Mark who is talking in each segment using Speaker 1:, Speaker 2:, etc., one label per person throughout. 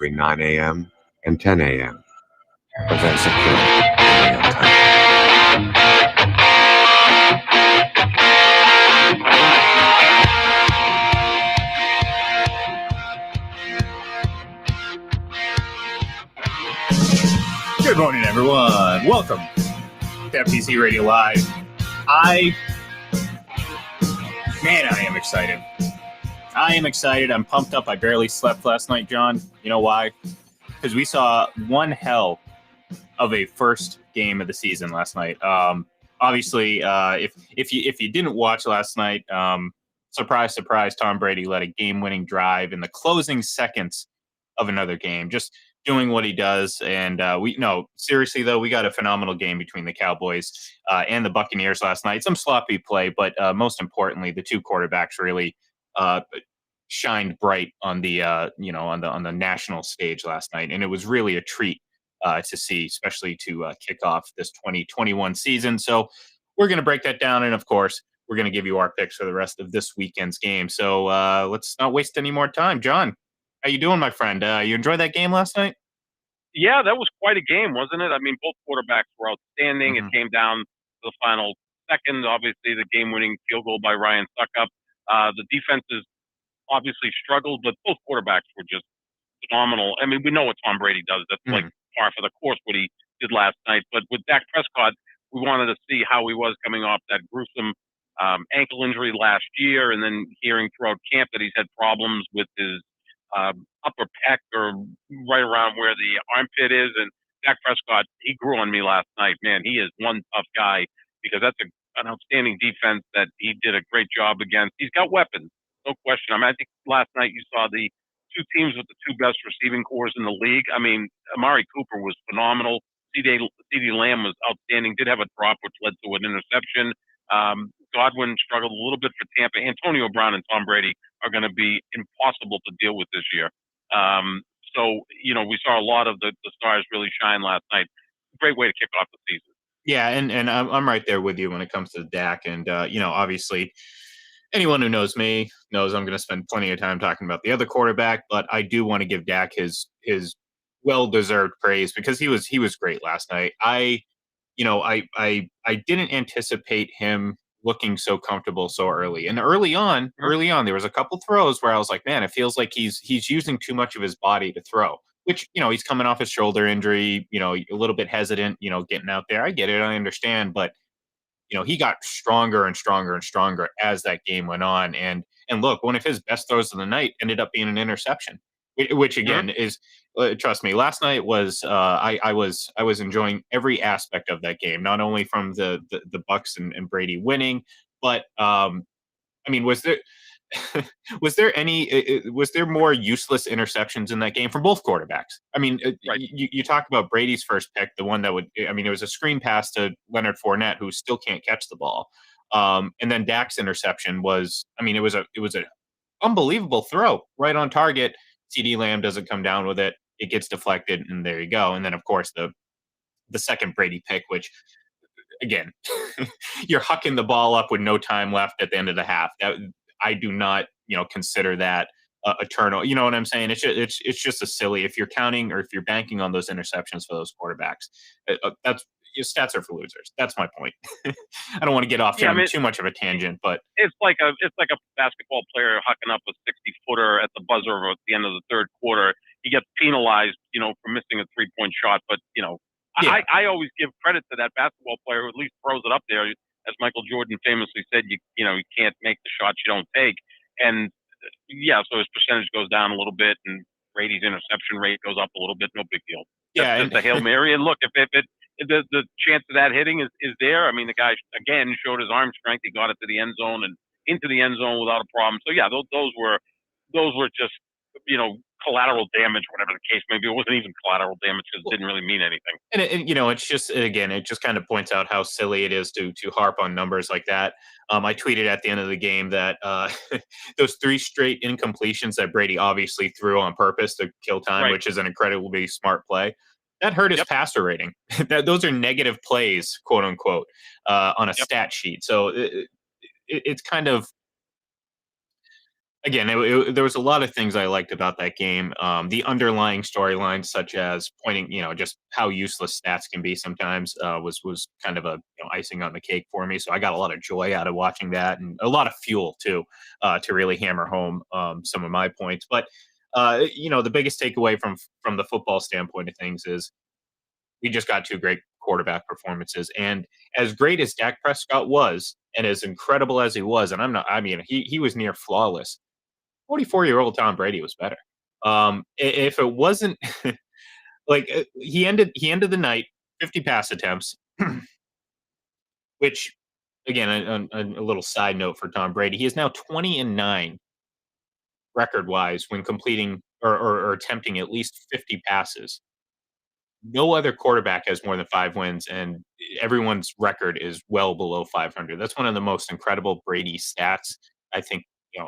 Speaker 1: between 9 a.m. and 10 a.m. Prevent security.
Speaker 2: Good morning, everyone. Welcome to FTC Radio Live. I am excited. I'm pumped up. I barely slept last night, John. You know why? Because we saw one hell of a first game of the season last night. Obviously, if you didn't watch last night, surprise, Tom Brady led a game-winning drive in the closing seconds of another game, just doing what he does. And seriously though, we got a phenomenal game between the Cowboys and the Buccaneers last night. Some sloppy play, but most importantly, the two quarterbacks really shined bright on the on the national stage last night, and it was really a treat to see, especially to kick off this 2021 season. So we're going to break that down, and of course, we're going to give you our picks for the rest of this weekend's game. So let's not waste any more time. John, how you doing, my friend? You enjoyed that game last night?
Speaker 3: Yeah, that was quite a game, wasn't it? I mean, both quarterbacks were outstanding.
Speaker 2: Mm-hmm.
Speaker 3: It came down to the final second. Obviously, the game-winning field goal by Ryan Suckup. The defenses obviously struggled, but both quarterbacks were just phenomenal. I mean, we know what Tom Brady does. That's like par for the course what he did last night. But with Dak Prescott, we wanted to see how he was coming off that gruesome ankle injury last year, and then hearing throughout camp that he's had problems with his upper pec or right around where the armpit is. And Dak Prescott, he grew on me last night. Man, he is one tough guy, because that's an outstanding defense that he did a great job against. He's got weapons, no question. I mean, I think last night you saw the two teams with the two best receiving cores in the league. I mean, Amari Cooper was phenomenal. CeeDee Lamb was outstanding, did have a drop which led to an interception. Godwin struggled a little bit for Tampa. Antonio Brown and Tom Brady are going to be impossible to deal with this year. So, we saw a lot of the stars really shine last night. Great way to kick off the season.
Speaker 2: Yeah, and I'm right there with you when it comes to Dak. And, obviously, anyone who knows me knows I'm going to spend plenty of time talking about the other quarterback, but I do want to give Dak his well-deserved praise, because he was great last night. I didn't anticipate him looking so comfortable so early. And early on, there was a couple throws where I was like, man, it feels like he's using too much of his body to throw, which, he's coming off his shoulder injury, a little bit hesitant, getting out there. I get it. I understand. But, he got stronger and stronger and stronger as that game went on. And look, one of his best throws of the night ended up being an interception, which again is, trust me, last night was I was enjoying every aspect of that game, not only from the Bucs and Brady winning, but I mean, was there was there more useless interceptions in that game from both quarterbacks? I mean,
Speaker 3: right.
Speaker 2: You talk about Brady's first pick, the one that it was a screen pass to Leonard Fournette, who still can't catch the ball, and then Dak's interception was, it was a unbelievable throw right on target. CeeDee Lamb doesn't come down with it. It gets deflected, and there you go. And then, of course, the second Brady pick, which, again, you're hucking the ball up with no time left at the end of the half. That, I do not, consider that a turnover. You know what I'm saying? It's just a silly. If you're counting or if you're banking on those interceptions for those quarterbacks, that's your stats are for losers. That's my point. I don't want to get off too much of a tangent, but
Speaker 3: it's like a basketball player hucking up a 60-footer at the buzzer at the end of the third quarter. He gets penalized, for missing a 3-point shot. But I always give credit to that basketball player who at least throws it up there. As Michael Jordan famously said, you can't make the shots you don't take. And so his percentage goes down a little bit, and Brady's interception rate goes up a little bit. No big deal. That's just a Hail Mary. And look, if the chance of that hitting is there. I mean, the guy again showed his arm strength. He got it to the end zone and into the end zone without a problem. So yeah, those were just collateral damage, whatever the case may be. It wasn't even collateral damage because it didn't really mean anything.
Speaker 2: And it's just, again, it just kind of points out how silly it is to harp on numbers like that. I tweeted at the end of the game that those 3 straight incompletions that Brady obviously threw on purpose to kill time, which is an incredibly smart play, that hurt his passer rating. Those are negative plays, quote unquote, on a stat sheet. So it's kind of, again, there was a lot of things I liked about that game. The underlying storylines, such as pointing, just how useless stats can be sometimes, was kind of a icing on the cake for me. So I got a lot of joy out of watching that, and a lot of fuel too, to really hammer home some of my points. But the biggest takeaway from the football standpoint of things is we just got two great quarterback performances. And as great as Dak Prescott was, and as incredible as he was, and he was near flawless. 44-year-old Tom Brady was better. If it wasn't like he ended the night 50 pass attempts, which again, a little side note for Tom Brady, he is now 20-9 record wise when completing or attempting at least 50 passes. No other quarterback has more than 5 wins, and everyone's record is well below 500. That's one of the most incredible Brady stats I think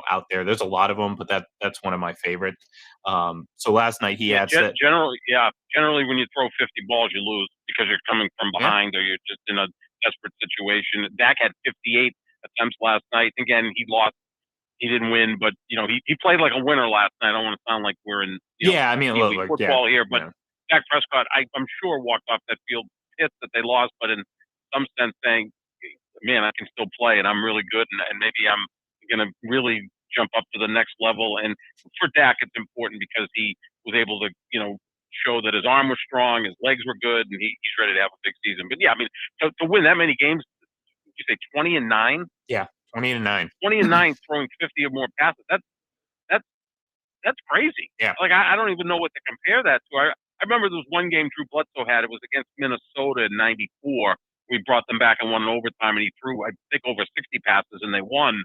Speaker 2: out there. There's a lot of them, but that's one of my favorites. So last night he had said,
Speaker 3: generally when you throw 50 balls, you lose because you're coming from behind or you're just in a desperate situation. Dak had 58 attempts last night. Again, he lost. He didn't win, but he played like a winner last night. I don't want to sound like we're in football here, but Dak Prescott, I'm sure walked off that field pissed that they lost, but in some sense saying, man, I can still play and I'm really good, and maybe I'm going to really jump up to the next level. And for Dak, it's important because he was able to, show that his arm was strong, his legs were good, and he's ready to have a big season. But yeah, I mean, to win that many games, did you say 20-9?
Speaker 2: Yeah, 20-9.
Speaker 3: 20-9 throwing 50 or more passes. That's crazy.
Speaker 2: Yeah.
Speaker 3: Like I don't even know what to compare that to. I remember there was one game Drew Bledsoe had. It was against Minnesota in '94. We brought them back and won in overtime, and he threw, I think, over 60 passes, and they won,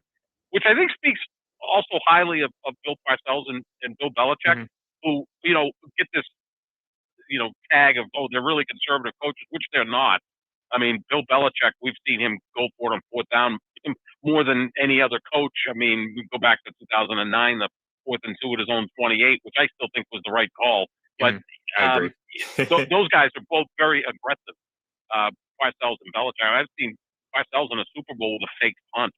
Speaker 3: which I think speaks also highly of Bill Parcells and Bill Belichick, who, get this, tag of, they're really conservative coaches, which they're not. I mean, Bill Belichick, we've seen him go for it on fourth down more than any other coach. I mean, we go back to 2009, the 4th and 2 at his own 28, which I still think was the right call. But
Speaker 2: I agree.
Speaker 3: Those guys are both very aggressive, Parcells and Belichick. I've seen Parcells in a Super Bowl with a fake punt,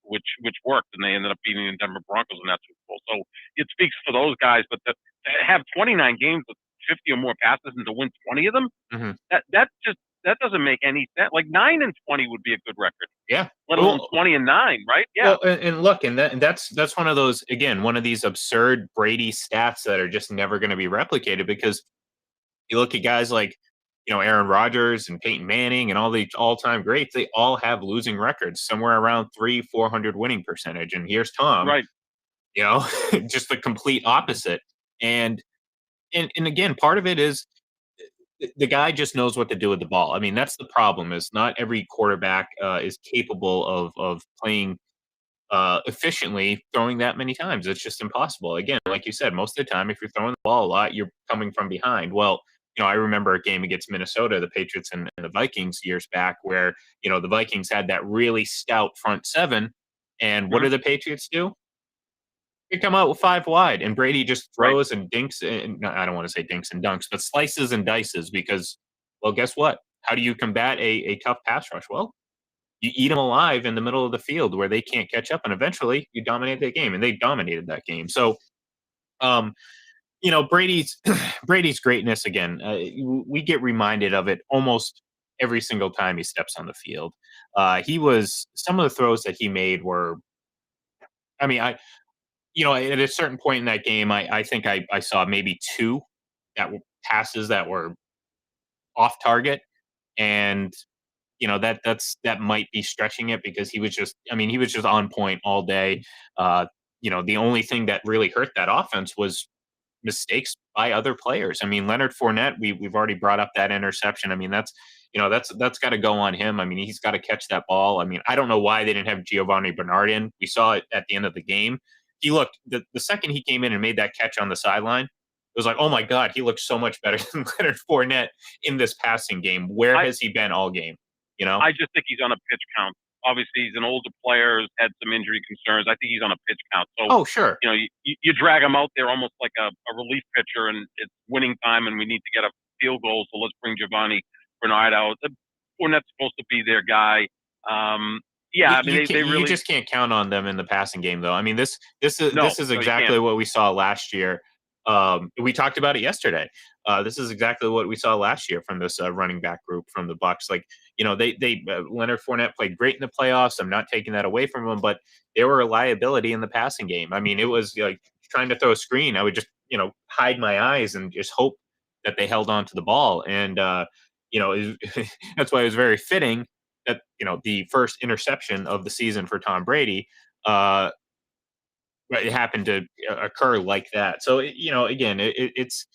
Speaker 3: which worked, and they ended up beating the Denver Broncos in that Super Bowl. So it speaks for those guys. But to have 29 games with 50 or more passes and to win 20 of them, that doesn't make any sense. Like 9-20 would be a good record.
Speaker 2: Yeah.
Speaker 3: Let alone 20-9, right? Yeah.
Speaker 2: Well, and look, and that's one of those, again, one of these absurd Brady stats that are just never going to be replicated, because you look at guys like, Aaron Rodgers and Peyton Manning and all the all-time greats, they all have losing records somewhere around 300-400 winning percentage. And here's Tom,
Speaker 3: right?
Speaker 2: Just the complete opposite. And again, part of it is the guy just knows what to do with the ball. I mean, that's the problem, is not every quarterback is capable of playing efficiently throwing that many times. It's just impossible. Again, like you said, most of the time, if you're throwing the ball a lot, you're coming from behind. Well, I remember a game against Minnesota, the Patriots and the Vikings years back, where, the Vikings had that really stout front seven. And what do the Patriots do? They come out with 5 wide, and Brady just throws and dinks. And I don't want to say dinks and dunks, but slices and dices, because, well, guess what? How do you combat a tough pass rush? Well, you eat them alive in the middle of the field where they can't catch up, and eventually you dominate that game, and they dominated that game. So, Brady's Brady's greatness, again, we get reminded of it almost every single time he steps on the field. Some of the throws that he made were, I mean, at a certain point in that game, I think I saw maybe 2 passes that were off target, and that might be stretching it, because he was just on point all day. The only thing that really hurt that offense was mistakes by other players. I mean, Leonard Fournette, we've already brought up that interception. I mean, that's got to go on him. I mean, he's got to catch that ball. I mean, I don't know why they didn't have Giovanni Bernard in. We saw it at the end of the game. He looked, the second he came in and made that catch on the sideline, it was like, oh my God, he looks so much better than Leonard Fournette in this passing game. Where has he been all game?
Speaker 3: I just think he's on a pitch count. Obviously, he's an older player, has had some injury concerns. I think he's on a pitch count. So,
Speaker 2: sure.
Speaker 3: You drag him out there almost like a relief pitcher, and it's winning time, and we need to get a field goal. So let's bring Giovanni Bernard out. Fournette's supposed to be their guy. Yeah, I mean, they
Speaker 2: you
Speaker 3: really
Speaker 2: just can't count on them in the passing game, though. I mean, this is
Speaker 3: no, you
Speaker 2: exactly
Speaker 3: can't.
Speaker 2: what we saw last year. We talked about it yesterday. This is exactly what we saw last year from this running back group from the Bucs. Like, Leonard Fournette played great in the playoffs. I'm not taking that away from him, but they were a liability in the passing game. I mean, it was like trying to throw a screen. I would just hide my eyes and just hope that they held on to the ball. And that's why it was very fitting that the first interception of the season for Tom Brady, it happened to occur like that. So again, it's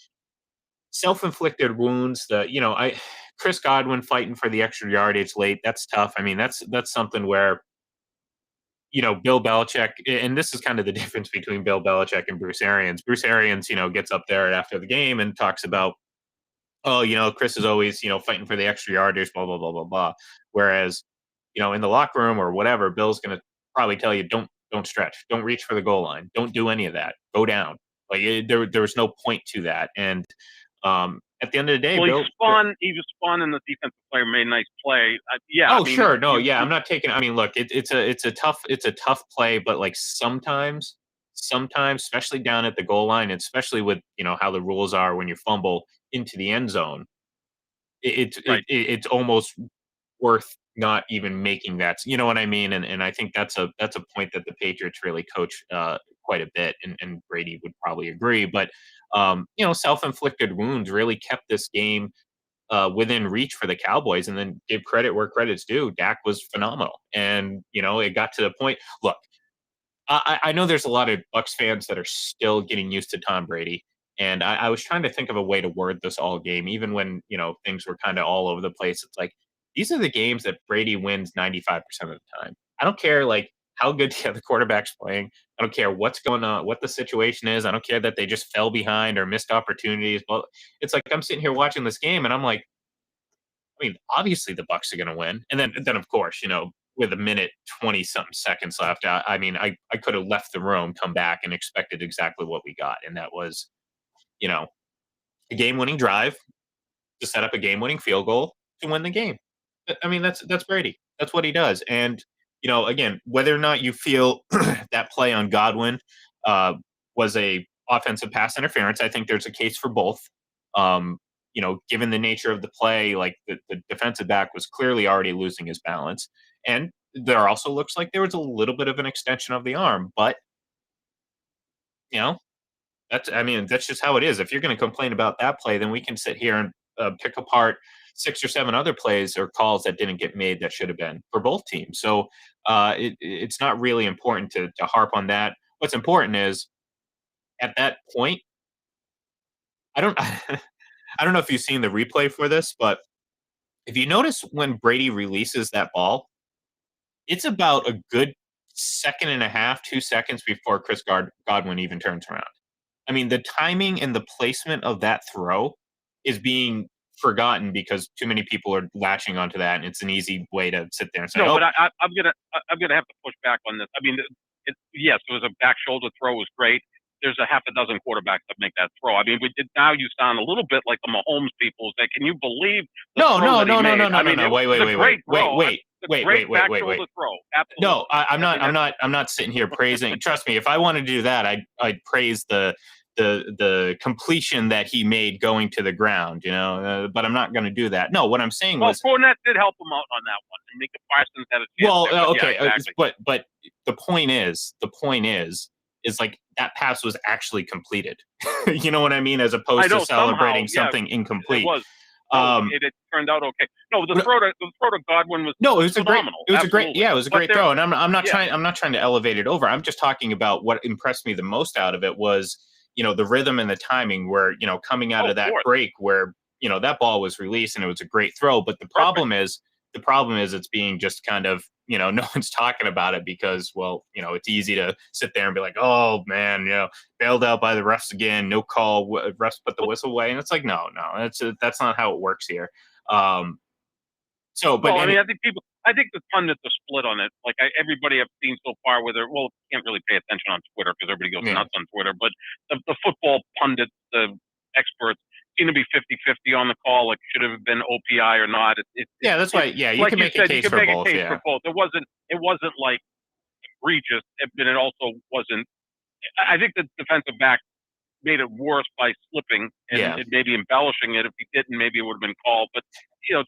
Speaker 2: self-inflicted wounds. Chris Godwin fighting for the extra yardage late. That's tough. I mean, that's something where Bill Belichick, and this is kind of the difference between Bill Belichick and Bruce Arians. Bruce Arians, gets up there after the game and talks about, oh, Chris is always, fighting for the extra yardage, blah, blah, blah, blah, blah. Whereas, in the locker room or whatever, Bill's going to probably tell you, don't stretch, don't reach for the goal line, don't do any of that, go down. Like there was no point to that. And at the end of the day,
Speaker 3: Well,
Speaker 2: Bill,
Speaker 3: he was spun, and the defensive player made a nice play. Yeah,
Speaker 2: oh,
Speaker 3: I mean,
Speaker 2: sure, no, yeah, I'm not taking. I mean, look, it's a tough play, but like sometimes, especially down at the goal line, and especially with how the rules are when you fumble into the end zone,
Speaker 3: right.
Speaker 2: it's almost worth not even making that. You know what I mean? And I think that's a point that the Patriots really coach quite a bit, and Brady would probably agree. But self-inflicted wounds really kept this game within reach for the Cowboys, and then give credit where credit's due. Dak was phenomenal, and it got to the point. Look, I know there's a lot of Bucs fans that are still getting used to Tom Brady, and I was trying to think of a way to word this all game, even when things were kind of all over the place. It's like these are the games that Brady wins 95% of the time. I don't care like how good the other quarterback's playing. I don't care what's going on, what the situation is. I don't care that they just fell behind or missed opportunities. Well, it's like I'm sitting here watching this game, and I'm like, I mean, obviously the Bucs are going to win, and then of course, with a minute 20 something seconds left, I mean, I could have left the room, come back, and expected exactly what we got, and that was, you know, a game-winning drive to set up a game-winning field goal to win the game. I mean, that's Brady. That's what he does. And again, whether or not you feel that play on Godwin uh, was a offensive pass interference, I think there's a case for both. Um, given the nature of the play, like the defensive back was clearly already losing his balance, and there also looks like there was a little bit of an extension of the arm, but you know, that's just how it is. If you're going to complain about that play, then we can sit here and pick apart 6 or 7 other plays or calls that didn't get made that should have been for both teams. So it's not really important to harp on that. What's important is at that point, I don't I don't know if you've seen the replay for this, but if you notice when Brady releases that ball, it's about a good second and a half, 2 seconds before Godwin even turns around. I mean, the timing and the placement of that throw is being forgotten because too many people are latching onto that, and it's an easy way to sit there and say,
Speaker 3: No,
Speaker 2: "Oh,
Speaker 3: but I'm gonna have to push back on this. I mean, yes, it was a back shoulder throw, was great. There's a half a dozen quarterbacks that make that throw. I mean, now you sound a little bit like the Mahomes people. Say, can you believe the
Speaker 2: no,
Speaker 3: throw
Speaker 2: no,
Speaker 3: that he
Speaker 2: no, no,
Speaker 3: made?
Speaker 2: no, no,
Speaker 3: I
Speaker 2: no,
Speaker 3: mean,
Speaker 2: no,
Speaker 3: it was a great throw. Back shoulder throw. Absolutely.
Speaker 2: No, I'm not sitting here praising. Trust me, if I wanted to do that, I'd praise the completion that he made going to the ground, but I'm not going to do that. No, what I'm saying
Speaker 3: Well,
Speaker 2: was,
Speaker 3: Fournette did help him out on that one, and Micah Parsons had a chance.
Speaker 2: well,
Speaker 3: there,
Speaker 2: okay,
Speaker 3: yeah, exactly.
Speaker 2: but the point is like that pass was actually completed. You know what I mean? As opposed to celebrating something incomplete.
Speaker 3: It was. It turned out okay. No, the throw to Godwin was
Speaker 2: no, it was
Speaker 3: phenomenal.
Speaker 2: It was a great throw, and I'm not
Speaker 3: yeah.
Speaker 2: trying to elevate it over. I'm just talking about what impressed me the most out of it was the rhythm and the timing where coming out of that break where that ball was released and it was a great throw. But the problem is it's being just kind of no one's talking about it because it's easy to sit there and be like, oh man, bailed out by the refs again, no call, refs put the whistle away, and it's like no, that's not how it works here.
Speaker 3: I mean, I think the pundits are split on it. Like everybody I've seen so far, can't really pay attention on Twitter because everybody goes nuts on Twitter. But the football pundits, the experts, seemed to be 50-50 on the call. Like, should have been OPI or not.
Speaker 2: That's why. Yeah, you
Speaker 3: like
Speaker 2: can make a case for both.
Speaker 3: For both. It wasn't like egregious, but it also wasn't. I think the defensive back made it worse by slipping and maybe embellishing it. If he didn't, maybe it would have been called. But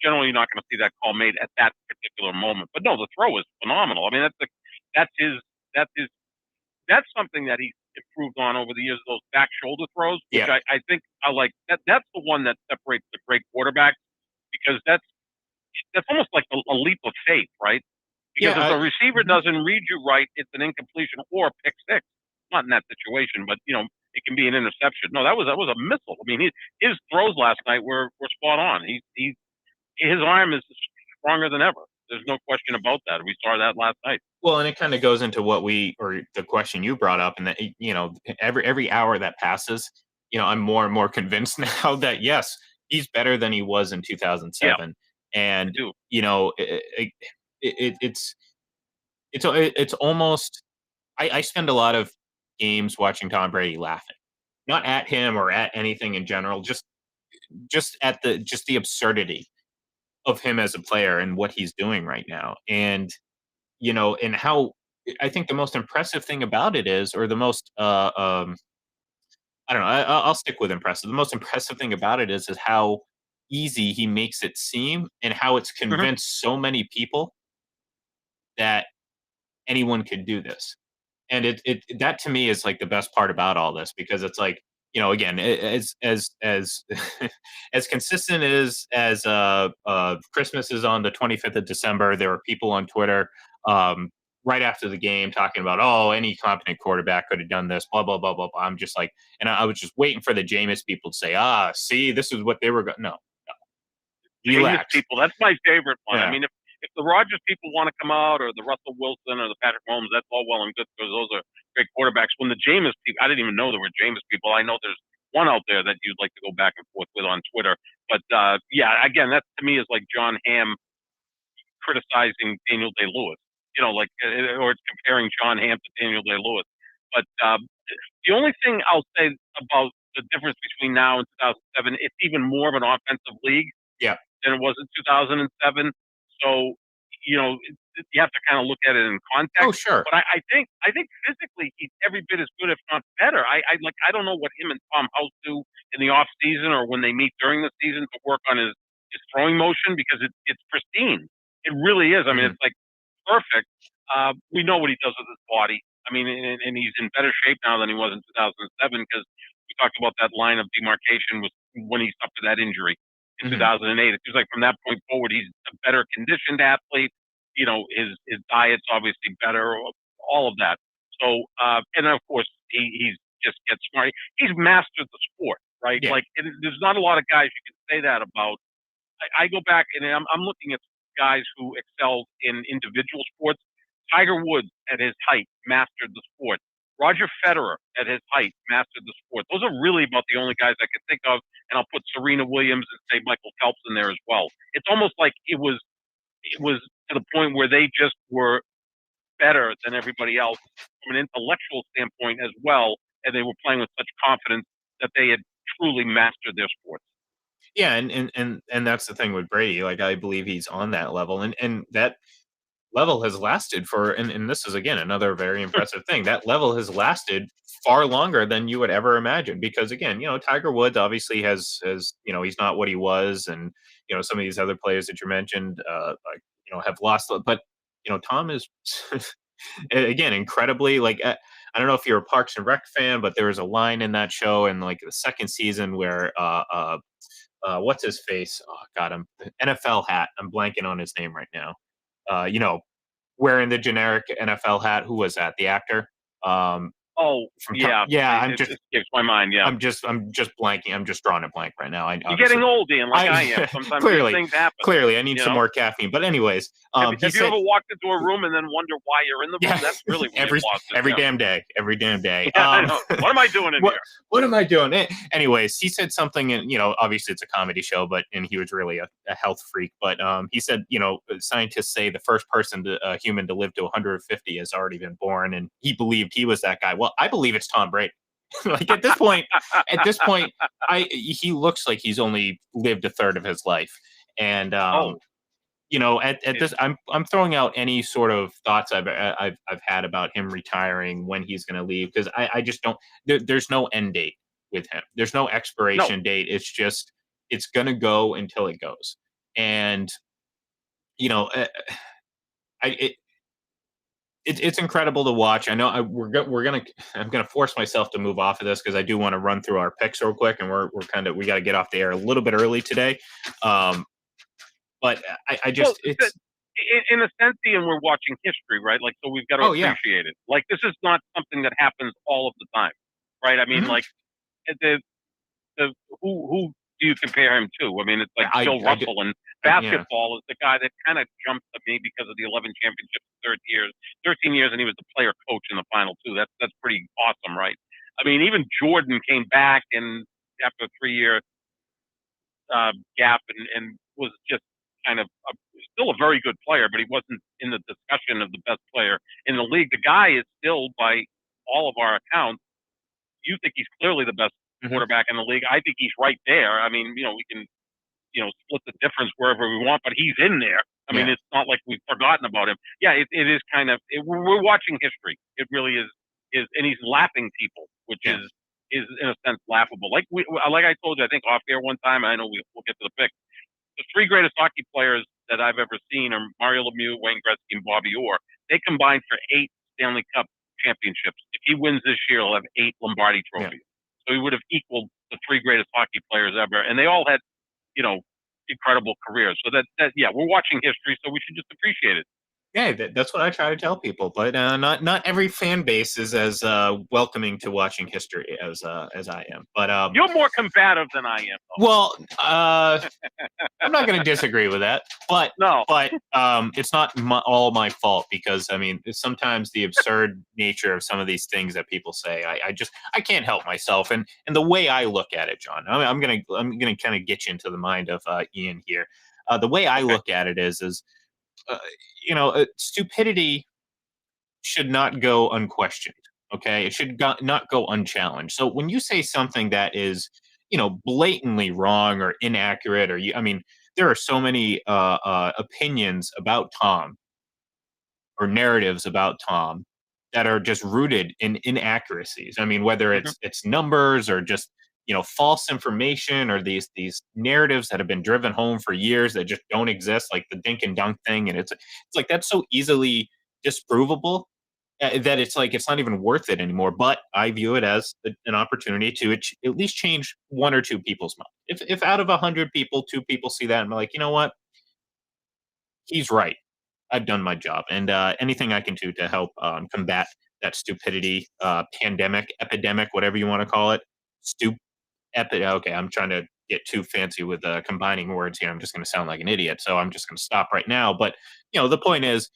Speaker 3: generally you're not going to see that call made at that particular moment. But no, the throw is phenomenal. I mean, that's something that he's improved on over the years. Those back shoulder throws, which I think I like. That's the one that separates the great quarterback, because that's almost like a leap of faith, right? Because if the receiver doesn't read you right, it's an incompletion or a pick six. Not in that situation, but it can be an interception. No, that was a missile. I mean, his throws last night were spot on. His arm is stronger than ever. There's no question about that. We saw that last night.
Speaker 2: Well, and it kind of goes into the question you brought up, and that every hour that passes, I'm more and more convinced now that yes, he's better than he was in 2007, and it's almost. I spend a lot of games watching Tom Brady laughing, not at him or at anything in general, just at the absurdity of him as a player and what he's doing right now. And, and how I think the most impressive thing about it is, or the most, I don't know, I'll stick with impressive. The most impressive thing about it is how easy he makes it seem, and how it's convinced so many people that anyone could do this. And that to me is like the best part about all this, because it's like, again, as as consistent as Christmas is on the 25th of December, there were people on Twitter right after the game talking about, any competent quarterback could have done this, blah, blah, blah, blah, blah. I'm just like, and I was just waiting for the Jameis people to say, see, this is what they were going. No.
Speaker 3: Jameis people, that's my favorite one.
Speaker 2: Yeah.
Speaker 3: I mean, if the Rodgers people want to come out, or the Russell Wilson or the Patrick Mahomes, that's all well and good, because those are great quarterbacks. When the Jameis people, I didn't even know there were Jameis people. I know there's one out there that you'd like to go back and forth with on Twitter. But again, that to me is like John Hamm criticizing Daniel Day-Lewis. Or it's comparing John Hamm to Daniel Day-Lewis. But the only thing I'll say about the difference between now and 2007, it's even more of an offensive league than it was in 2007. So, you have to kind of look at it in context.
Speaker 2: Oh, sure.
Speaker 3: But I think physically he's every bit as good, if not better. I don't know what him and Tom House do in the off season, or when they meet during the season to work on his throwing motion, because it's pristine. It really is. I mean, it's like perfect. We know what he does with his body. I mean, and he's in better shape now than he was in 2007, because we talked about that line of demarcation was when he suffered that injury in 2008. It feels like from that point forward, he's a better conditioned athlete. His diet's obviously better, all of that. So, and of course, he's just gets smart. He's mastered the sport, right?
Speaker 2: Yeah.
Speaker 3: Like, there's not a lot of guys you can say that about. I go back and I'm looking at guys who excelled in individual sports. Tiger Woods at his height mastered the sport. Roger Federer at his height mastered the sport. Those are really about the only guys I can think of, and I'll put Serena Williams and say Michael Phelps in there as well. It's almost like it was to the point where they just were better than everybody else from an intellectual standpoint as well, and they were playing with such confidence that they had truly mastered their sports.
Speaker 2: Yeah, and that's the thing with Brady. Like, I believe he's on that level, and that level has lasted for, and this is again another very impressive thing. That level has lasted far longer than you would ever imagine, because again, Tiger Woods obviously has he's not what he was, and some of these other players that you mentioned have lost, but Tom is again incredibly, like, I don't know if you're a Parks and Rec fan, but there was a line in that show in like the second season where what's his face? Oh God, I'm NFL hat. I'm blanking on his name right now. Wearing the generic NFL hat. Who was that? The actor?
Speaker 3: It just escapes my mind. Yeah,
Speaker 2: I'm just blanking. I'm just drawing a blank right now.
Speaker 3: You're getting old, Ian, like I am. Sometimes these things happen.
Speaker 2: Clearly, I need some more caffeine. But anyways,
Speaker 3: have you ever walked into a room and then wonder why you're in the room?
Speaker 2: Yeah,
Speaker 3: that's really
Speaker 2: every damn day. Every damn day.
Speaker 3: Yeah, I know. What am I doing in here?
Speaker 2: What am I doing? Anyways, he said something, and obviously it's a comedy show, and he was really a health freak. But he said, scientists say the first human to live to 150 has already been born, and he believed he was that guy. Well, I believe it's Tom Brady. Like at this point, he looks like he's only lived a third of his life. And at this, I'm throwing out any sort of thoughts I've had about him retiring, when he's going to leave, because I just don't. There's no end date with him. There's no expiration date. It's just it's going to go until it goes. And you know, I it, it's incredible to watch. I know I'm gonna force myself to move off of this because I do want to run through our picks real quick, and we got to get off the air a little bit early today. But I just it's
Speaker 3: in a sense, Ian, we're watching history, right? Like, so we've got to appreciate it. Like, this is not something that happens all of the time, right? I mean, like the who do you compare him to? I mean, it's like Bill Russell in basketball is the guy that kind of jumped to me because of the 11 championships in 13 years, and he was the player coach in the final two. That's pretty awesome, right? I mean, even Jordan came back and after a 3-year gap and was just kind of still a very good player, but he wasn't in the discussion of the best player in the league. The guy is still, by all of our accounts, you think he's clearly the best quarterback in the league. I think he's right there. I mean, we can, split the difference wherever we want, but he's in there. I mean, it's not like we've forgotten about him. Yeah, it is kind of, we're watching history. It really is, and he's lapping people, which is in a sense laughable. Like I told you, I think off air one time, I know we'll get to the pick. The three greatest hockey players that I've ever seen are Mario Lemieux, Wayne Gretzky, and Bobby Orr. They combined for 8 Stanley Cup championships. If he wins this year, he'll have 8 Lombardi trophies. So he would have equaled the 3 greatest hockey players ever. And they all had, incredible careers. So we're watching history, so we should just appreciate it.
Speaker 2: Yeah, that's what I try to tell people, but not every fan base is as welcoming to watching history as I am. But
Speaker 3: you're more combative than I am, though.
Speaker 2: Well, I'm not going to disagree with that, but it's not all my fault, because I mean, sometimes the absurd nature of some of these things that people say, I can't help myself, and the way I look at it, John. I'm gonna kind of get you into the mind of Ian here. The way I look at it is. Stupidity should not go unquestioned. Okay, it should not go unchallenged. So when you say something that is, blatantly wrong or inaccurate, there are so many opinions about Tom, or narratives about Tom, that are just rooted in inaccuracies. I mean, whether it's numbers or just false information, or these narratives that have been driven home for years that just don't exist, like the dink and dunk thing, and it's like that's so easily disprovable that it's like it's not even worth it anymore. But I view it as an opportunity to at least change 1 or 2 people's mind. If out of 100 people, 2 people see that and be like, you know what, he's right. I've done my job, and anything I can do to help combat that stupidity, pandemic, epidemic, whatever you want to call it. Okay, I'm trying to get too fancy with combining words here. I'm just going to sound like an idiot, so I'm just going to stop right now. But the point is,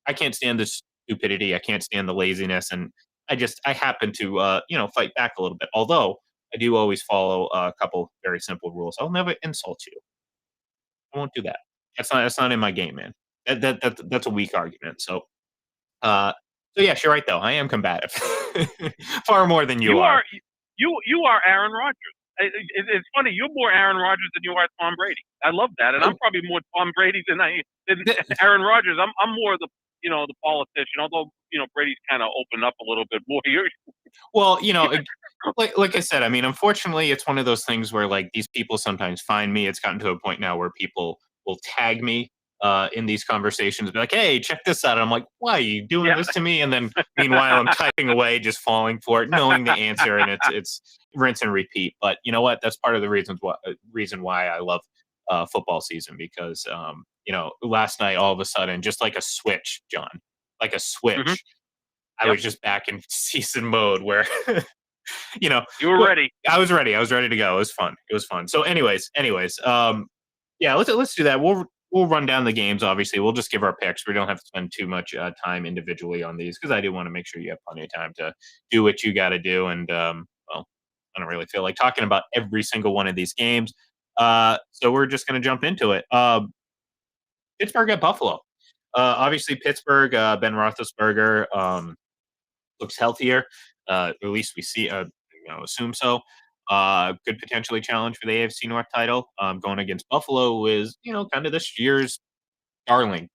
Speaker 2: I can't stand this stupidity. I can't stand the laziness, and I happen to fight back a little bit. Although I do always follow a couple very simple rules. I'll never insult you. I won't do that. That's not in my game, man. That's a weak argument. So yes, you're right though. I am combative, far more than you are.
Speaker 3: You are Aaron Rodgers. It's funny. You're more Aaron Rodgers than you are Tom Brady. I love that, and I'm probably more Tom Brady than Aaron Rodgers. I'm more the politician. Although Brady's kind of opened up a little bit more.
Speaker 2: Well, like I said, I mean, unfortunately, it's one of those things where like these people sometimes find me. It's gotten to a point now where people will tag me in these conversations, be like, "Hey, check this out." And I'm like, "Why are you doing this to me?" And then meanwhile, I'm typing away, just falling for it, knowing the answer, and it's rinse and repeat. But you know what? That's part of the reason why I love football season, because last night all of a sudden, just like a switch, John, like a switch, I was just back in season mode where. You
Speaker 3: were ready.
Speaker 2: I was ready. I was ready to go. It was fun. So, anyways, let's do that. We'll run down the games. Obviously, we'll just give our picks. We don't have to spend too much time individually on these, because I do want to make sure you have plenty of time to do what you got to do. And I don't really feel like talking about every single one of these games. So we're just going to jump into it. Pittsburgh at Buffalo. Obviously, Pittsburgh. Ben Roethlisberger looks healthier. At least we see. assume so. Could potentially challenge for the AFC North title. Going against Buffalo, who is kind of this year's darling.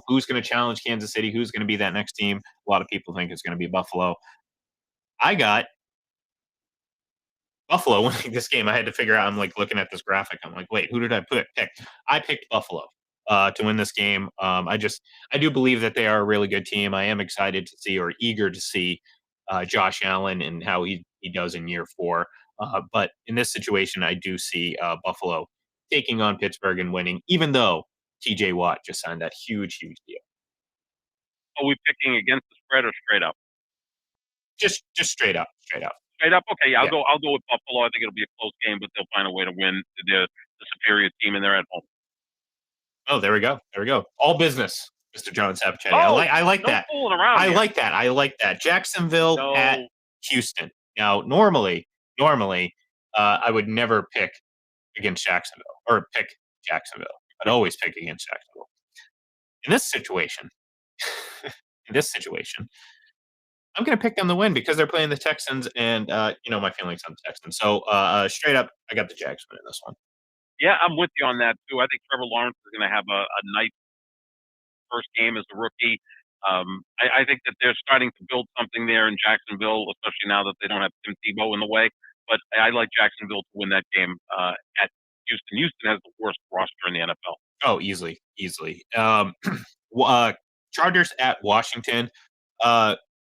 Speaker 2: Who's going to challenge Kansas City? Who's going to be that next team? A lot of people think it's going to be Buffalo. I got Buffalo winning this game. I had to figure out. I'm like looking at this graphic. I'm like, wait, who did I pick? I picked Buffalo to win this game. I do believe that they are a really good team. I am excited to see, or eager to see, Josh Allen and how he does in year 4. But in this situation, I do see Buffalo taking on Pittsburgh and winning, even though T.J. Watt just signed that huge deal.
Speaker 3: Are we picking against the spread or straight up?
Speaker 2: Just straight up.
Speaker 3: Straight up, okay. Yeah,
Speaker 2: Yeah.
Speaker 3: I'll go with Buffalo. I think it'll be a close game, but they'll find a way to win. They're the superior team, and they're at home.
Speaker 2: Oh, there we go. All business, Mr. John Sapichetti.
Speaker 3: Oh,
Speaker 2: I like
Speaker 3: no
Speaker 2: that.
Speaker 3: fooling around.
Speaker 2: I like that. Jacksonville at Houston. Now, normally, I would never pick against Jacksonville or pick Jacksonville. I'd always pick against Jacksonville. In this situation, I'm going to pick them to win because they're playing the Texans, and my feelings on the Texans. So straight up, I got the Jags winning this one.
Speaker 3: Yeah, I'm with you on that too. I think Trevor Lawrence is going to have a nice first game as a rookie. I think that they're starting to build something there in Jacksonville, especially now that they don't have Tim Tebow in the way. But I like Jacksonville to win that game at Houston. Houston has the worst roster in the NFL.
Speaker 2: Oh, easily. Chargers at Washington.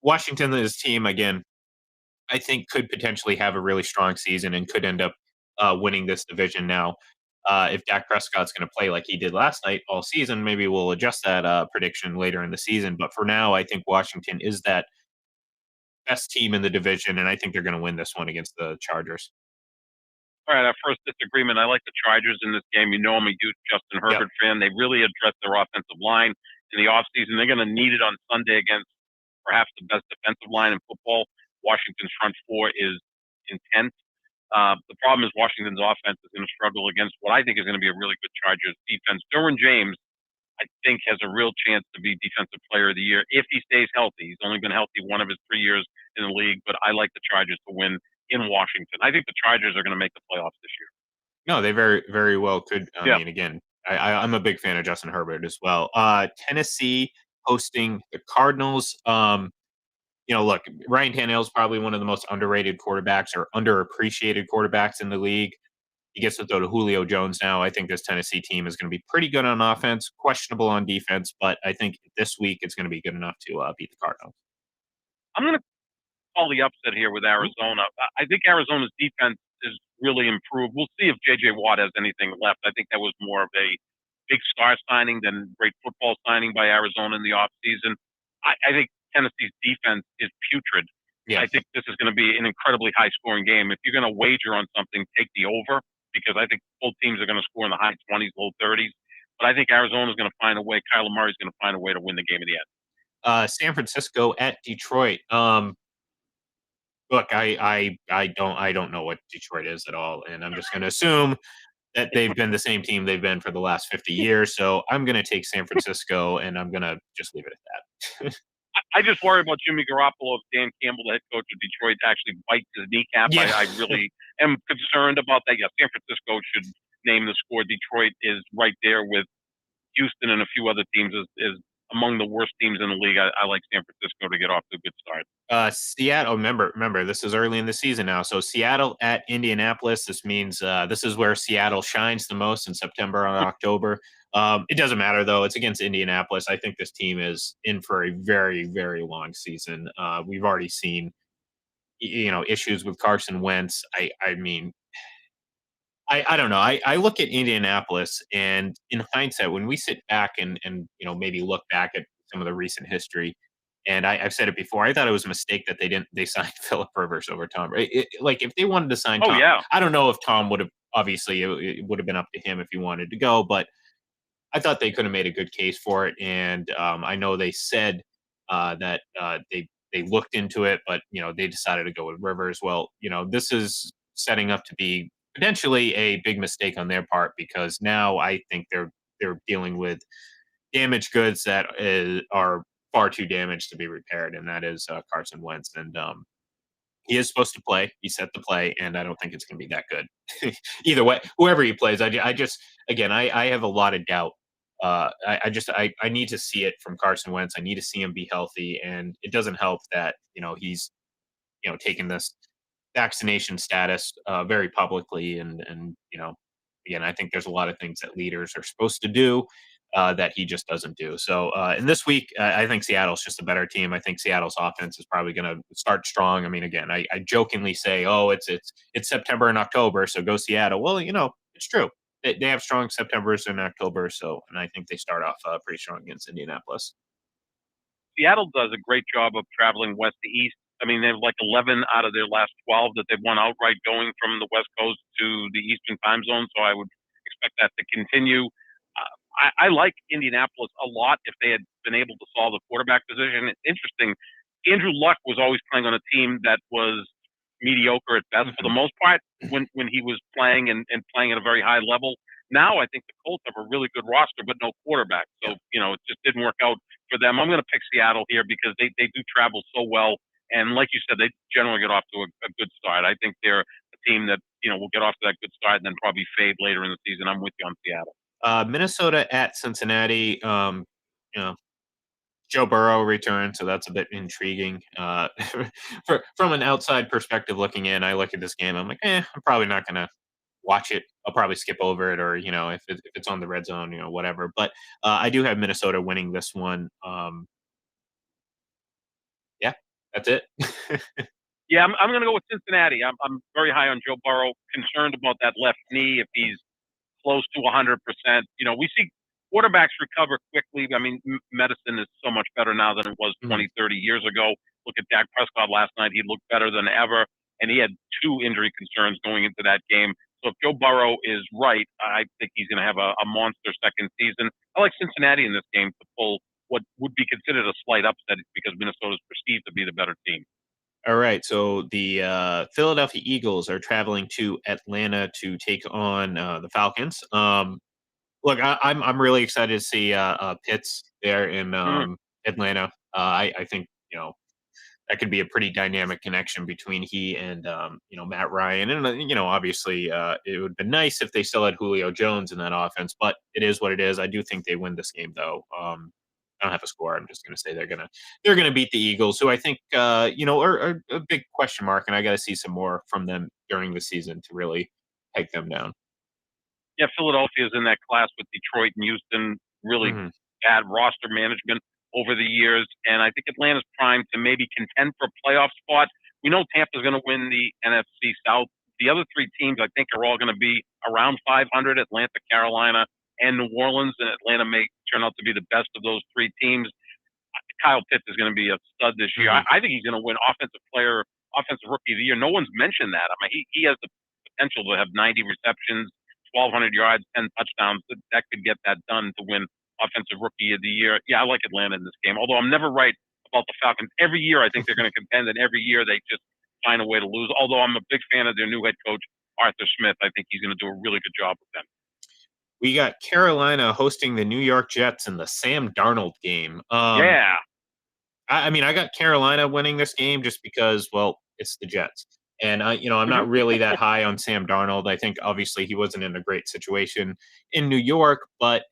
Speaker 2: Washington, this team, again, I think could potentially have a really strong season and could end up winning this division now. If Dak Prescott's going to play like he did last night all season, maybe we'll adjust that prediction later in the season. But for now, I think Washington is that best team in the division, and I think they're going to win this one against the Chargers.
Speaker 3: All right, our first disagreement. I like the Chargers in this game. I'm a huge Justin Herbert fan. They really addressed their offensive line in the offseason. They're going to need it on Sunday against perhaps the best defensive line in football. Washington's front four is intense. The problem is Washington's offense is going to struggle against what I think is going to be a really good Chargers defense. Derwin James, I think, has a real chance to be Defensive Player of the Year if he stays healthy. He's only been healthy one of his 3 years in the league, but I like the Chargers to win in Washington. I think the Chargers are going to make the playoffs this year.
Speaker 2: No, they very, very well could. I mean, again, I'm a big fan of Justin Herbert as well. Tennessee hosting the Cardinals. Look, Ryan Tannehill is probably one of the most underrated quarterbacks or underappreciated quarterbacks in the league. He gets to throw to Julio Jones now. I think this Tennessee team is going to be pretty good on offense, questionable on defense, but I think this week it's going to be good enough to beat the Cardinals.
Speaker 3: I'm going to call the upset here with Arizona. I think Arizona's defense is really improved. We'll see if J.J. Watt has anything left. I think that was more of a big star signing than great football signing by Arizona in the offseason. I think Tennessee's defense is putrid. Yeah. I think this is going to be an incredibly high-scoring game. If you're going to wager on something, take the over, because I think both teams are going to score in the high 20s, low 30s. But I think Arizona's going to find a way. Kyler Murray's going to find a way to win the game in the end.
Speaker 2: San Francisco at Detroit. Look, I don't know what Detroit is at all, and I'm just going to assume that they've been the same team they've been for the last 50 years. So I'm going to take San Francisco, and I'm going to just leave it at that.
Speaker 3: I just worry about Jimmy Garoppolo if Dan Campbell, the head coach of Detroit, actually bites his kneecap. Yeah. I really am concerned about that. Yeah, San Francisco should name the score. Detroit is right there with Houston and a few other teams is among the worst teams in the league. I like San Francisco to get off to a good start.
Speaker 2: Seattle, remember, this is early in the season now. So Seattle at Indianapolis. This means this is where Seattle shines the most in September and October. It doesn't matter, though. It's against Indianapolis. I think this team is in for a very, very long season. We've already seen, issues with Carson Wentz. I mean, I don't know. I look at Indianapolis, and in hindsight, when we sit back and maybe look back at some of the recent history, and I've said it before, I thought it was a mistake that they signed Philip Rivers over Tom. Like if they wanted to sign Tom, I don't know if Tom would have. Obviously, it would have been up to him if he wanted to go, but I thought they could have made a good case for it. And I know they said that they looked into it, but they decided to go with Rivers. Well, this is setting up to be potentially a big mistake on their part, because now I think they're dealing with damaged goods that are far too damaged to be repaired, and that is Carson Wentz. And he is supposed to play. He's set to play, and I don't think it's going to be that good. Either way, whoever he plays, I just again, I have a lot of doubt. I need to see it from Carson Wentz. I need to see him be healthy, and it doesn't help that he's taking this vaccination status very publicly, and again, I think there's a lot of things that leaders are supposed to do that he just doesn't do. So in this week, I think Seattle's just a better team. I think Seattle's offense is probably going to start strong. I mean, again, I jokingly say, "Oh, it's September and October, so go Seattle." Well, it's true. They have strong Septembers and October, and I think they start off pretty strong against Indianapolis.
Speaker 3: Seattle does a great job of traveling west to east. I mean, they have like 11 out of their last 12 that they've won outright going from the West Coast to the Eastern time zone. So I would expect that to continue. I like Indianapolis a lot if they had been able to solve the quarterback position. It's interesting. Andrew Luck was always playing on a team that was mediocre at best for the most part when he was playing and playing at a very high level. Now I think the Colts have a really good roster, but no quarterback. So, it just didn't work out for them. I'm going to pick Seattle here because they do travel so well. And like you said, they generally get off to a good start. I think they're a team that, will get off to that good start and then probably fade later in the season. I'm with you on Seattle.
Speaker 2: Minnesota at Cincinnati. Joe Burrow returned, so that's a bit intriguing. From an outside perspective looking in, I look at this game, I'm like, I'm probably not going to watch it. I'll probably skip over it, or if it's on the red zone, whatever. But I do have Minnesota winning this one. Yeah, that's it.
Speaker 3: Yeah, I'm going to go with Cincinnati. I'm very high on Joe Burrow. Concerned about that left knee if he's close to 100%. We see quarterbacks recover quickly. I mean, medicine is so much better now than it was 20, 30 years ago. Look at Dak Prescott last night. He looked better than ever, and he had 2 injury concerns going into that game. So if Joe Burrow is right, I think he's going to have a monster second season. I like Cincinnati in this game to pull what would be considered a slight upset because Minnesota is perceived to be the better team.
Speaker 2: All right, so the Philadelphia Eagles are traveling to Atlanta to take on the Falcons. Look, I'm really excited to see Pitts there in Atlanta. I think that could be a pretty dynamic connection between he and Matt Ryan, and obviously it would be nice if they still had Julio Jones in that offense, but it is what it is. I do think they win this game though. I don't have a score. I'm just going to say they're gonna beat the Eagles, who I think are a big question mark, and I got to see some more from them during the season to really peg them down.
Speaker 3: Yeah, Philadelphia is in that class with Detroit and Houston. Really bad roster management over the years, and I think Atlanta's primed to maybe contend for a playoff spot. We know Tampa's going to win the NFC South. The other 3 teams, I think, are all going to be around 500: Atlanta, Carolina, and New Orleans. And Atlanta may turn out to be the best of those 3 teams. Kyle Pitts is going to be a stud this year. I think he's going to win Offensive Rookie of the Year. No one's mentioned that. I mean, he has the potential to have 90 receptions, 1,200 yards, 10 touchdowns. That could get that done to win Offensive Rookie of the Year. Yeah, I like Atlanta in this game, although I'm never right about the Falcons. Every year I think they're going to contend, and every year they just find a way to lose. Although I'm a big fan of their new head coach, Arthur Smith. I think he's going to do a really good job with them.
Speaker 2: We got Carolina hosting the New York Jets in the Sam Darnold game.
Speaker 3: Yeah.
Speaker 2: I mean, I got Carolina winning this game just because, well, it's the Jets. And, I'm not really that high on Sam Darnold. I think, obviously, he wasn't in a great situation in New York, but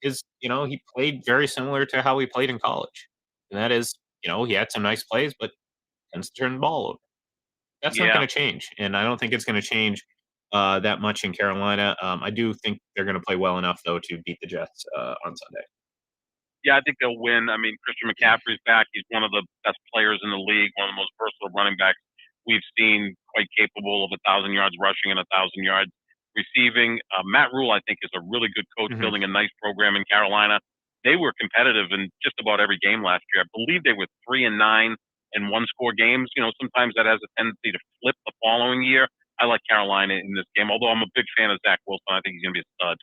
Speaker 2: he played very similar to how he played in college. And that is, he had some nice plays, but tends to turn the ball over. That's not going to change. And I don't think it's going to change that much in Carolina. I do think they're going to play well enough, though, to beat the Jets on Sunday.
Speaker 3: Yeah, I think they'll win. I mean, Christian McCaffrey's back. He's one of the best players in the league, one of the most versatile running backs we've seen, quite capable of 1,000 yards rushing and 1,000 yards receiving. Matt Rule, I think, is a really good coach, building a nice program in Carolina. They were competitive in just about every game last year. I believe they were 3-9 in one-score games. Sometimes that has a tendency to flip the following year. I like Carolina in this game, although I'm a big fan of Zach Wilson. I think he's going to be a stud.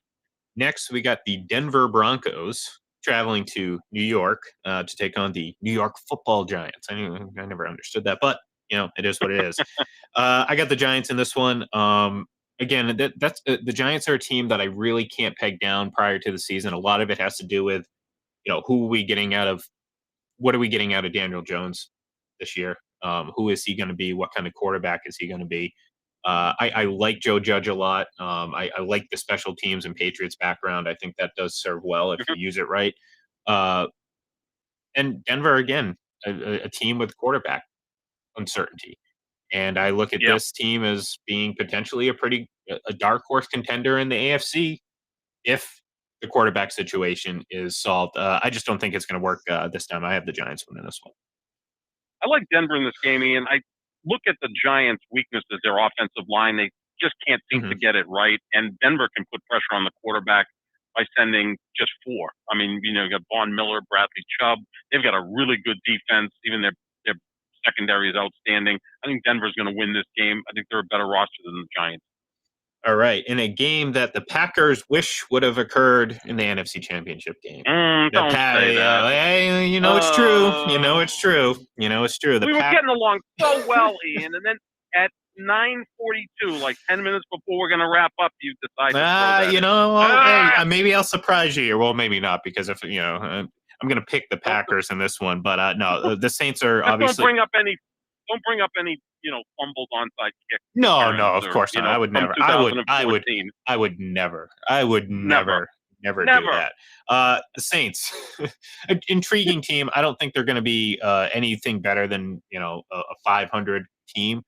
Speaker 2: Next, we got the Denver Broncos traveling to New York to take on the New York Football Giants. I never understood that, but it is what it is. I got the Giants in this one. Again, that's the Giants are a team that I really can't peg down prior to the season. A lot of it has to do with what are we getting out of Daniel Jones? this year. Who is he going to be? What kind of quarterback is he going to be? I like Joe Judge a lot. I like the special teams and Patriots background. I think that does serve well if you use it right. And Denver, again, a team with quarterback uncertainty. And I look at
Speaker 3: Yep.
Speaker 2: this team as being potentially a dark horse contender in the AFC if the quarterback situation is solved. I just don't think it's going to work this time. I have the Giants winning this one.
Speaker 3: I like Denver in this game, Ian. I look at the Giants' weaknesses, their offensive line. They just can't seem to get it right. And Denver can put pressure on the quarterback by sending just 4. I mean, you know, you got Von Miller, Bradley Chubb. They've got a really good defense. Even their secondary is outstanding. I think Denver's going to win this game. I think they're a better roster than the Giants.
Speaker 2: All right. In a game that the Packers wish would have occurred in the NFC Championship game.
Speaker 3: Don't say that.
Speaker 2: You know it's true. You know it's true. You know it's true.
Speaker 3: We were getting along so well, Ian, and then at 9:42, like 10 minutes before we're going to wrap up, you decide to throw that
Speaker 2: you know, well, maybe I'll surprise you. Well, maybe not, because if you know, I'm going to pick the Packers in this one. But no, the Saints are obviously.
Speaker 3: Don't bring up any you know fumbled onside kick.
Speaker 2: No, of course not. I would never. I would never do that. The Saints, an intriguing team. I don't think they're going to be anything better than a 500 team.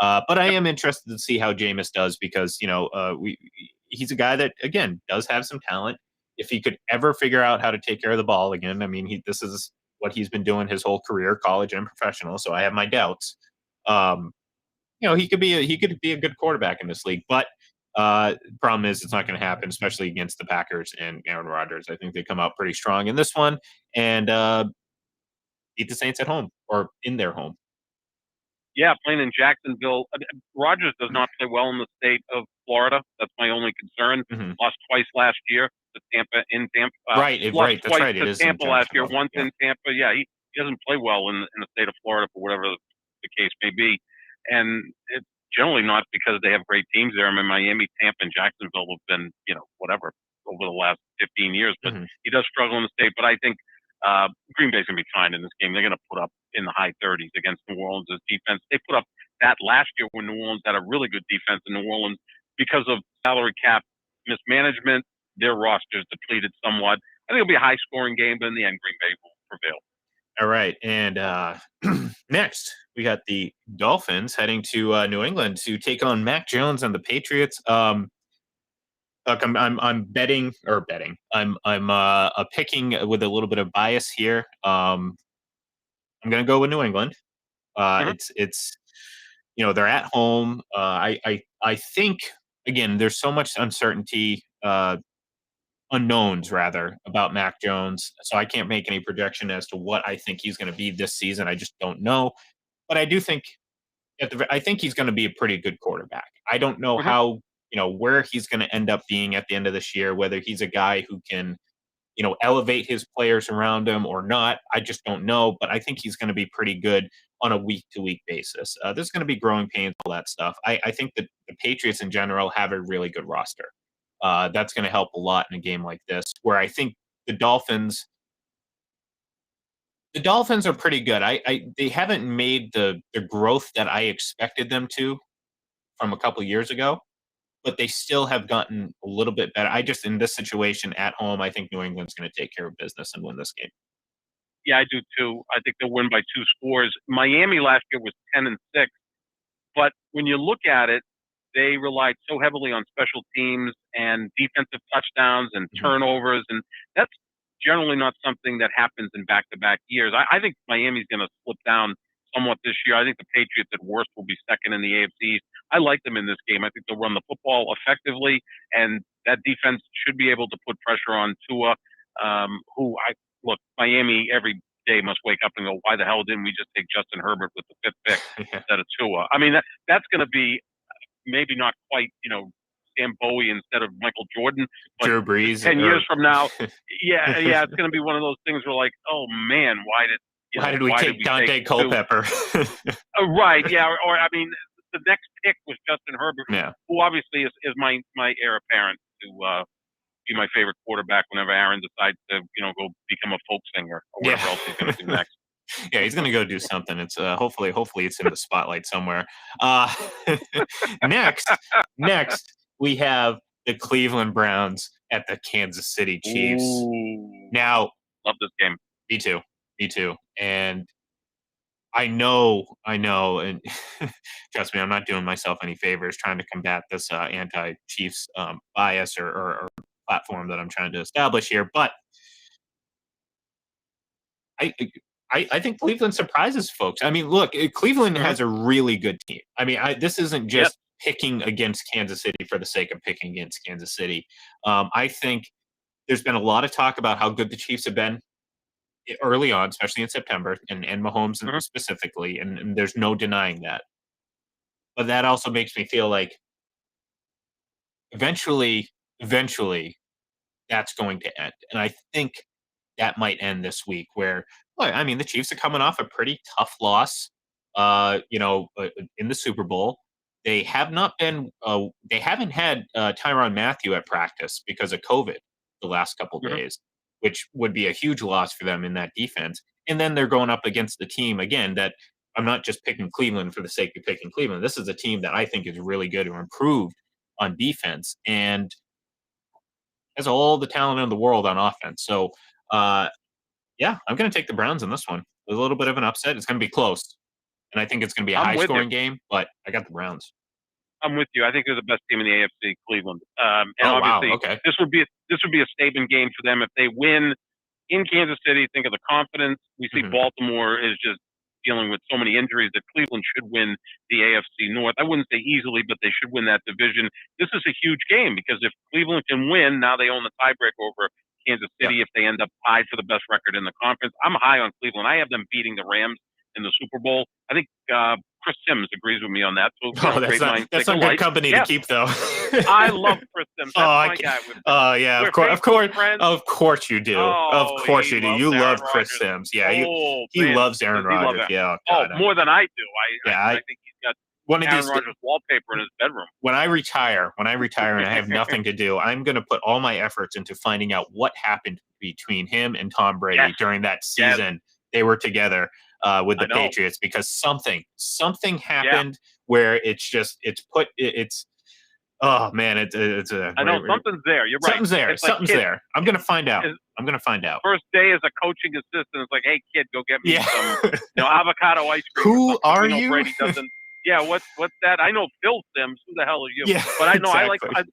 Speaker 2: But I am interested to see how Jameis does, because he's a guy that again does have some talent. If he could ever figure out how to take care of the ball again, I mean, this is what he's been doing his whole career, college and professional. So I have my doubts. He could be a good quarterback in this league, but the problem is it's not going to happen, especially against the Packers and Aaron Rodgers. I think they come out pretty strong in this one and beat the Saints at home or in their home.
Speaker 3: Yeah, playing in Jacksonville. Rodgers does not play well in the state of Florida. That's my only concern.
Speaker 2: Mm-hmm.
Speaker 3: Lost twice last year to Tampa in Tampa.
Speaker 2: Right. That's right. It is
Speaker 3: Tampa last year, once in Tampa. Yeah, he doesn't play well in the state of Florida for whatever the case may be. And it's generally not because they have great teams there. I mean, Miami, Tampa, and Jacksonville have been, whatever over the last 15 years. But he does struggle in the state. But I think Green Bay's going to be fine in this game. They're going to put up in the high 30s against New Orleans' defense. They put up that last year when New Orleans had a really good defense in New Orleans. Because of salary cap mismanagement, their roster's depleted somewhat. I think it'll be a high-scoring game, but in the end, Green Bay will prevail.
Speaker 2: All right, and next we got the Dolphins heading to New England to take on Mac Jones and the Patriots. Look, I'm betting. I'm picking with a little bit of bias here. I'm going to go with New England. It's they're at home. I think again there's so much uncertainty. Unknowns rather about Mac Jones, so I can't make any projection as to what I think he's going to be this season. I just don't know, but I do think I think he's going to be a pretty good quarterback. I don't know how where he's going to end up being at the end of this year, whether he's a guy who can elevate his players around him or not. I just don't know, but I think he's going to be pretty good on a week-to-week basis. There's going to be growing pains, all that stuff. I think that the Patriots in general have a really good roster. That's going to help a lot in a game like this, where I think the Dolphins are pretty good. They haven't made the growth that I expected them to from a couple years ago, but they still have gotten a little bit better. In this situation at home, I think New England's going to take care of business and win this game.
Speaker 3: Yeah, I do too. I think they'll win by 2 scores. Miami last year was 10-6, but when you look at it, they relied so heavily on special teams and defensive touchdowns and turnovers, and that's generally not something that happens in back-to-back years. I think Miami's going to slip down somewhat this year. I think the Patriots at worst will be second in the AFC. I like them in this game. I think they'll run the football effectively, and that defense should be able to put pressure on Tua, Miami every day must wake up and go, why the hell didn't we just take Justin Herbert with the 5th pick instead of Tua? I mean, that's going to be maybe not quite, Sam Bowie instead of Michael Jordan, but
Speaker 2: Drew Brees
Speaker 3: 10 years from now, it's going to be one of those things where like, oh man,
Speaker 2: why did we take Dante Culpepper?
Speaker 3: Right, yeah, or I mean, the next pick was Justin Herbert, who obviously is my heir apparent to be my favorite quarterback whenever Aaron decides to go become a folk singer or whatever else he's going to do next.
Speaker 2: Yeah, he's gonna go do something. It's hopefully it's in the spotlight somewhere. Uh, next we have the Cleveland Browns at the Kansas City Chiefs.
Speaker 3: Ooh,
Speaker 2: Now,
Speaker 3: love this game.
Speaker 2: me too, and I know, and trust me, I'm not doing myself any favors trying to combat this anti-Chiefs bias or platform that I'm trying to establish here, but I I think Cleveland surprises folks. I mean, look, Cleveland
Speaker 3: Mhm.
Speaker 2: has a really good team. I mean, this isn't
Speaker 3: Yes.
Speaker 2: just picking against Kansas City for the sake of picking against Kansas City. I think there's been a lot of talk about how good the Chiefs have been early on, especially in September, and Mahomes
Speaker 3: Mhm.
Speaker 2: specifically, and there's no denying that. But that also makes me feel like eventually, that's going to end. And I think that might end this week where, well, I mean, the Chiefs are coming off a pretty tough loss, in the Super Bowl. They have not been, they haven't had Tyrann Mathieu at practice because of COVID the last couple
Speaker 3: Mhm.
Speaker 2: days, which would be a huge loss for them in that defense. And then they're going up against the team again that I'm not just picking Cleveland for the sake of picking Cleveland. This is a team that I think is really good or improved on defense and has all the talent in the world on offense. So, uh, yeah, I'm going to take the Browns in this one. A little bit of an upset. It's going to be close, and I think it's going to be a
Speaker 3: I'm
Speaker 2: high
Speaker 3: with you.
Speaker 2: scoring game. But I got the Browns.
Speaker 3: I'm with you. I think they're the best team in the AFC, Cleveland. And
Speaker 2: Oh wow,
Speaker 3: obviously,
Speaker 2: okay.
Speaker 3: this would be a statement game for them if they win in Kansas City. Think of the confidence. We see
Speaker 2: Mhm.
Speaker 3: Baltimore is just dealing with so many injuries that Cleveland should win the AFC North. I wouldn't say easily, but they should win that division. This is a huge game because if Cleveland can win, now they own the tiebreaker over Kansas
Speaker 2: Yep.
Speaker 3: City if they end up tied for the best record in the conference. I'm high on Cleveland. I have them beating the Rams in the Super Bowl. I think Chris Sims agrees with me on that. So,
Speaker 2: Oh,
Speaker 3: great minds
Speaker 2: that's
Speaker 3: think
Speaker 2: not good
Speaker 3: alike.
Speaker 2: company to
Speaker 3: Yes,
Speaker 2: keep though.
Speaker 3: I love Chris Sims.
Speaker 2: Oh,
Speaker 3: That's
Speaker 2: I
Speaker 3: my
Speaker 2: can
Speaker 3: guy.
Speaker 2: Oh yeah,
Speaker 3: We're
Speaker 2: of
Speaker 3: Facebook friends.
Speaker 2: course you do. Of
Speaker 3: Oh,
Speaker 2: course
Speaker 3: he
Speaker 2: you do.
Speaker 3: loves
Speaker 2: You
Speaker 3: Aaron
Speaker 2: love Chris
Speaker 3: Rodgers.
Speaker 2: Sims. Yeah,
Speaker 3: Oh
Speaker 2: he
Speaker 3: man,
Speaker 2: loves Aaron
Speaker 3: does he love
Speaker 2: Rodgers.
Speaker 3: it?
Speaker 2: Yeah,
Speaker 3: Oh,
Speaker 2: God.
Speaker 3: more than I do.
Speaker 2: Yeah,
Speaker 3: I think he's got
Speaker 2: one of
Speaker 3: Aaron
Speaker 2: these
Speaker 3: Rodgers wallpaper in his bedroom.
Speaker 2: when I retire and I have nothing to do, I'm going to put all my efforts into finding out what happened between him and Tom Brady
Speaker 3: Yes,
Speaker 2: during that
Speaker 3: yes,
Speaker 2: season they were together with
Speaker 3: I
Speaker 2: the
Speaker 3: know.
Speaker 2: Patriots because something
Speaker 3: Yeah,
Speaker 2: happened where it's oh man it's a
Speaker 3: I know something's there. You're right. It's like
Speaker 2: something's
Speaker 3: kid.
Speaker 2: there. I'm going to find out.
Speaker 3: His
Speaker 2: I'm going to find out.
Speaker 3: first day as a coaching assistant, it's like, hey kid, go get me
Speaker 2: Yeah.
Speaker 3: some, avocado ice cream or
Speaker 2: Who
Speaker 3: something. 'cause
Speaker 2: are
Speaker 3: we know
Speaker 2: you?
Speaker 3: Brady doesn't. Yeah, what's that? I know Phil Sims. Who the hell are you?
Speaker 2: Yeah,
Speaker 3: But I know I like.
Speaker 2: exactly.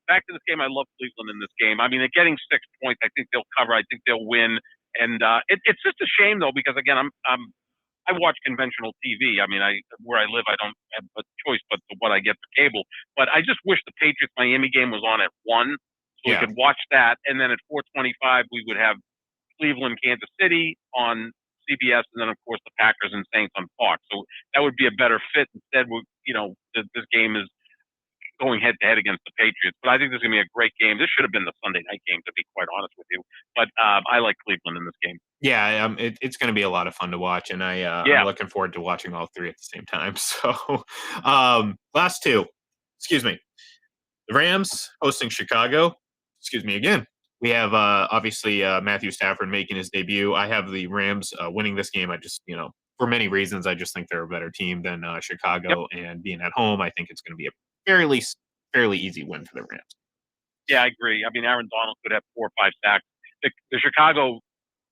Speaker 3: Back to this game, I love Cleveland in this game. I mean, they're getting 6 points. I think they'll cover. I think they'll win. And it's just a shame though because again, I watch conventional TV. I mean, where I live, I don't have a choice but to what I get for cable. But I just wish the Patriots Miami game was on at 1, so we
Speaker 2: Yeah.
Speaker 3: could watch that, and then at 4:25 we would have Cleveland, Kansas City on CBS, and then of course the Packers and Saints on Fox. So that would be a better fit. Instead, this game is going head to head against the Patriots. But I think this is going to be a great game. This should have been the Sunday night game, to be quite honest with you. But I like Cleveland in this game.
Speaker 2: Yeah, it's going to be a lot of fun to watch, and I'm
Speaker 3: Yeah,
Speaker 2: looking forward to watching all three at the same time. So, last two, excuse me, the Rams hosting Chicago. Excuse me again. We have obviously Matthew Stafford making his debut. I have the Rams winning this game. I just for many reasons, I just think they're a better team than
Speaker 3: yep,
Speaker 2: Chicago, and being at home, I think it's going to be a fairly easy win for the Rams.
Speaker 3: yeah, I agree. I mean, Aaron Donald could have 4 or 5 sacks. The Chicago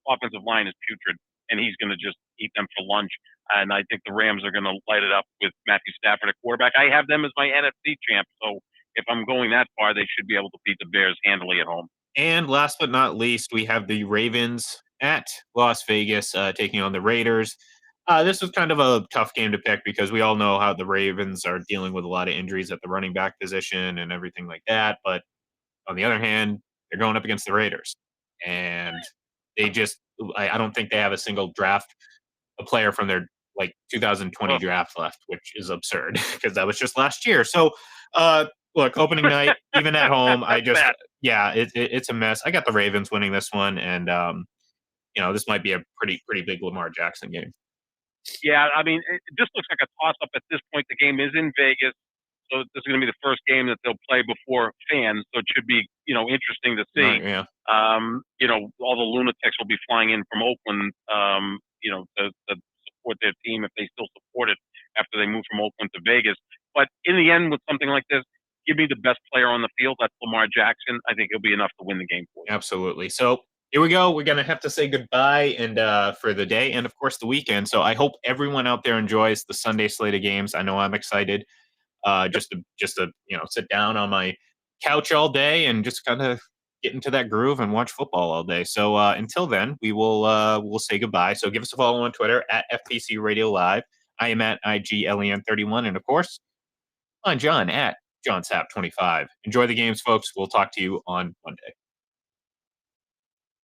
Speaker 3: offensive line is putrid, and he's going to just eat them for lunch. And I think the Rams are going to light it up with Matthew Stafford at quarterback. I have them as my NFC champ, so if I'm going that far, they should be able to beat the Bears handily at home.
Speaker 2: And last but not least, we have the Ravens at Las Vegas taking on the Raiders. This was kind of a tough game to pick because we all know how the Ravens are dealing with a lot of injuries at the running back position and everything like that. But on the other hand, they're going up against the Raiders. And they just, I don't think they have a single a player from their 2020
Speaker 3: Ugh.
Speaker 2: draft left, which is absurd because that was just last year. So, look, opening night, even at home, yeah, it's a mess. I got the Ravens winning this one, and this might be a pretty big Lamar Jackson game.
Speaker 3: Yeah, I mean, it just looks like a toss-up at this point. The game is in Vegas, so this is going to be the first game that they'll play before fans. So it should be, interesting to see.
Speaker 2: Right, yeah.
Speaker 3: All the lunatics will be flying in from Oakland, to support their team if they still support it after they move from Oakland to Vegas. But in the end, with something like this, give me the best player on the field. That's Lamar Jackson. I think it'll be enough to win the game for you.
Speaker 2: Absolutely. So here we go. We're gonna have to say goodbye and for the day and of course the weekend. So I hope everyone out there enjoys the Sunday slate of games. I know I'm excited. Just to sit down on my couch all day and just kind of get into that groove and watch football all day. So until then, we'll say goodbye. So give us a follow on Twitter at FPC Radio Live. I am at IGLEN31, and of course, I'm John at JohnSap25. Enjoy the games, folks. We'll talk to you on Monday.